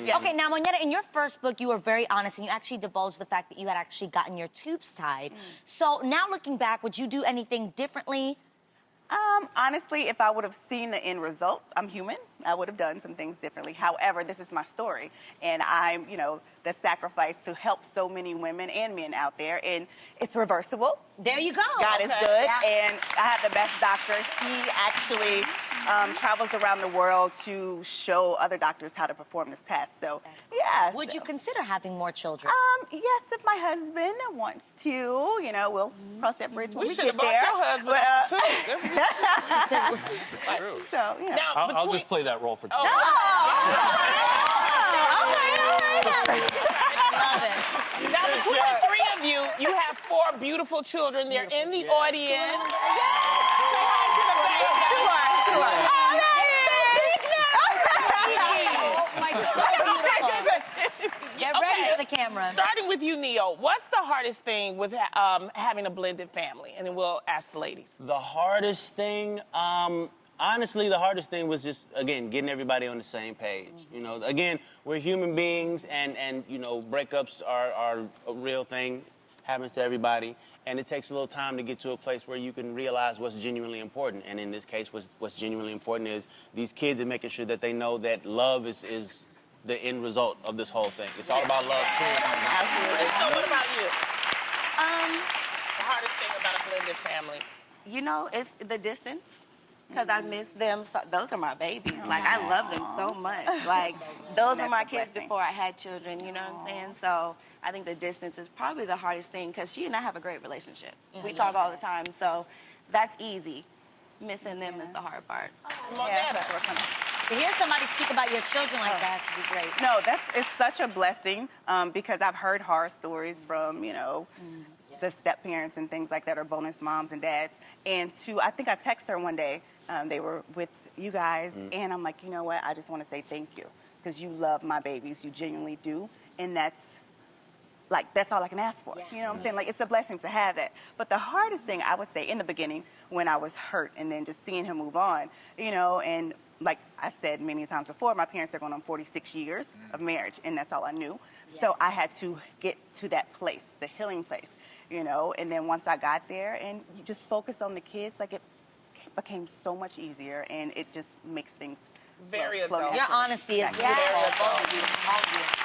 Yeah. Okay, now, Monyetta, in your first book, you were very honest, and you actually divulged the fact that you had actually gotten your tubes tied. So now looking back, would you do anything differently? Honestly, if I would have seen the end result, I'm human, I would have done some things differently. However, this is my story, and I'm, the sacrifice to help so many women and men out there, and it's reversible. There you go. God is good, and I have the best doctor. He actually travels around the world to show other doctors how to perform this test. So, yes. Would you consider having more children? Yes, if my husband wants to, we'll cross that bridge when we should get have brought there. your husband on, too. So, yeah. Now, I'll just play that role for two. Now, between the three of you, you have 4 beautiful children. They're in the audience. Say hi to the baby. Oh, my God. So beautiful. Get ready for the camera. Starting with you, Neo, what's the hardest thing with having a blended family? And then we'll ask the ladies. The hardest thing, honestly, the hardest thing was just, again, getting everybody on the same page. Again, we're human beings, and breakups are a real thing, happens to everybody, and it takes a little time to get to a place where you can realize what's genuinely important. And in this case, what's genuinely important is these kids and making sure that they know that love is the end result of this whole thing. It's all about love, too. Absolutely. So what about you? The hardest thing about a blended family? It's the distance. Because I miss them. So, those are my babies. Like, I love them so much. Like, those were my kids before I had children, you know what I'm saying? So I think the distance is probably the hardest thing, because she and I have a great relationship. We talk all the time, so that's easy. Missing them is the hard part. To hear somebody speak about your children like that would be great. No, it's such a blessing, because I've heard horror stories from, the step-parents and things like that, or bonus moms and dads. And I think I texted her one day, they were with you guys, and I'm like, you know what, I just want to say thank you, because you love my babies, you genuinely do, and that's all I can ask for. You know what I'm saying? Like, it's a blessing to have that. But the hardest thing, I would say, in the beginning, when I was hurt, and then just seeing him move on, and like I said many times before, my parents are going on 46 years of marriage, and that's all I knew. So I had to get to that place, the healing place, and then once I got there, and you just focus on the kids, like, it became so much easier, and it just makes things Very flow adult. Your honesty is beautiful. Both of you. All of you.